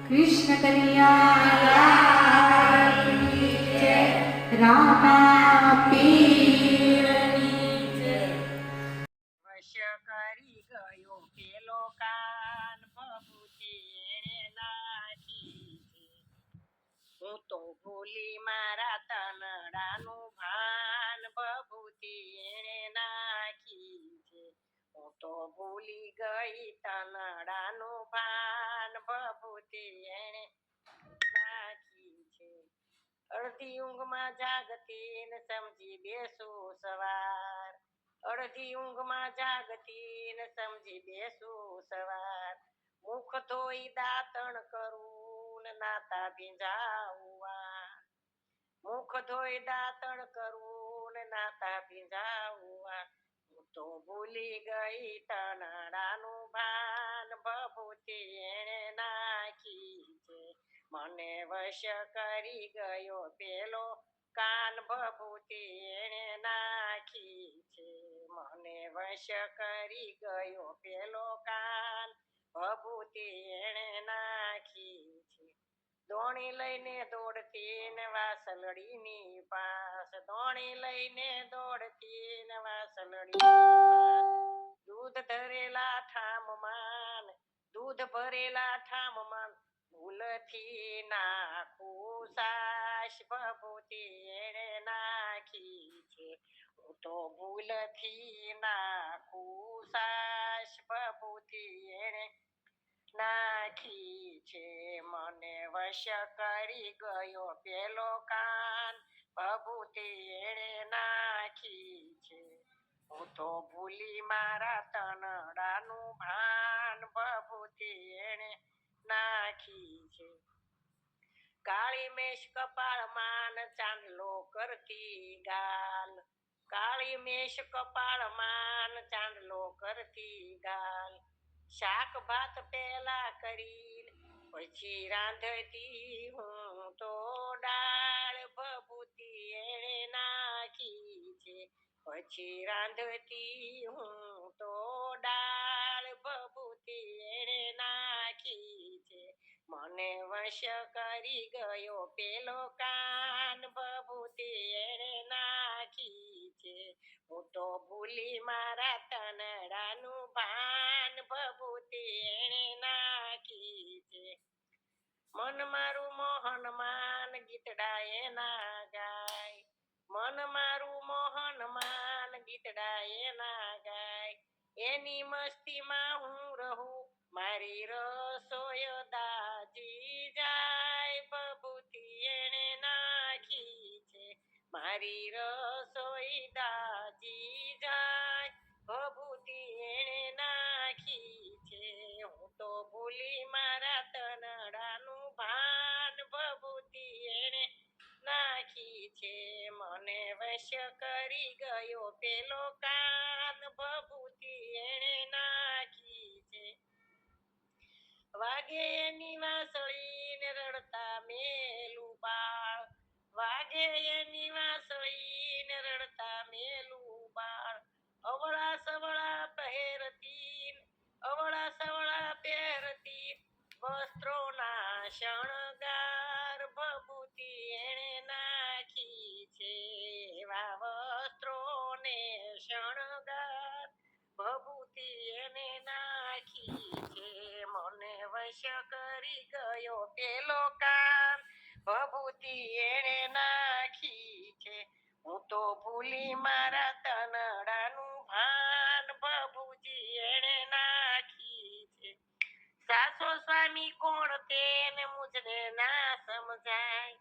કૃષ્ણ કનૈયા જય, રામા પીરની જય. વશ કરી ગયો પેલો કાન ભભૂતિ એણે નાખી છે. હું તો ભૂલી મારા તનડાનું ભાન ભભૂતિ એણે નાખી છે. હું તો ભૂલી ગઈ તનડાનું ભાન ભભૂતિ એણે નાખી છે. અડધી ઊંઘમાં જાગતી ને સમજી બેસું સવાર, અડધી ઊંઘમાં જાગતી ને સમજી બેસું સવાર. મુખ ધોઈ દાંતણ કરું ને નાતા ભીંજાવું, મુખ ધોઈ દાંતણ કરું ને નાતા ભીંજાવું. હું તો ભૂલી ગઈ તનડાનું ભાન ભભૂતિ એણે નાખી છે. મને વશ કરી ગયો પેલો કાન ભભૂતિ એણે નાખી છે. મને વશ કરી ગયો પેલો કાન ભભૂતિ એણે નાખી છે. દોણી લઈને દોડતી ને વાસળડીની પાસ, દોણી લઈને દોડતી ને વાસળડીની પાસ. દૂધ ધરેલા ઠામમાં, દૂધ ભરેલા ઠામમાં ભૂલથી નાખું સાસ ભભૂતિ એણે નાખી છે. હું તો ભૂલથી નાખું સાસ ભભૂતિ એણે નાખી છે. મને વશ કરી ગયો પેલો કાન ભભૂતિ એણે નાખી છે. હું તો ભૂલી મારા તનડાનું ભાન ભભૂતિ એણે નાખી છે. કાળી મેષ કપાળમાં ચાંદલો કરતી ગાલ, કાળી મેષ કપાળમાં ચાંદલો કરતી ગાલ. શાક ભાત પેલા કરી પછી રાંધતી હું તો દાળ ભભૂતિ એણે નાખી છે. પછી રાંધતી હું તો દાળ ભભૂતિ એણે નાખી છે. મને વશ કરી ગયો પેલો કાન ભભૂતિ એણે નાખી છે. હું તો ભૂલી મારા તનડાનું ભાન ભભૂતિ એણે નાખી છે. મન મારું મોહન માન ગીતડા એના ગાય, મન મારું મોહન માન ગીતડા એના ગાય. એની મસ્તીમાં હું રહું મારી રસોય દાજી જાય ભભૂતિ એણે નાખી છે. મારી રસોઈ દાજી જાય ભભૂતિ એણે નાખી છે. હું તો ભૂલી મારા તનડાનું ભાન ભભૂતિ એણે નાખી છે. મને વશ કરી ગયો પેલો કાન ભભૂતિ એણે નાખી છે. વાગે એની વાંસળી ને રડતા મેલું બાળ, વાગે એની વાંસળી ને રડતા મેલું બાળ. અવળા સવળા પહેરતી, અવળા સવળા પહેરતી વસ્ત્રોના શણગાર ભભૂતિ એણે નાખી છે. એવા વસ્ત્રોને શણગાર ભભૂતિ એણે નાખી છે. મને વશ કરી ગયો પેલો કાન ભભૂતિ એણે નાખી છે. હું તો ભૂલી મારા તનડાનું ભાન ભભૂતિ એણે નાખી છે. સાસો સ્વામી કોણ તેને મુજને ના સમજાય,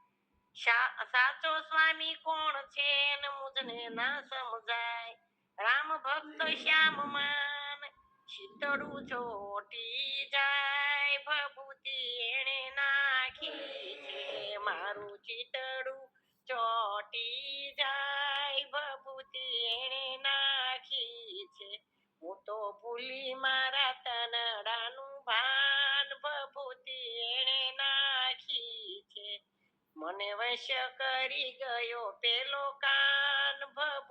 સાચો સ્વામી કોણ છે ને મુજને ના સમજાય. રામ ભક્ત શ્યામ માન શીતળું ચોટી જાય ભભૂતિ એણે નાખી છે. મારું ચીતળું ચોટી જાય ભભૂતિ એણે નાખી છે. હું તો ભૂલી મારા તનડાનું ભાન ભભૂતિ એણે નાખી છે. મને વશ કરી ગયો પેલો કાન ભભૂતિ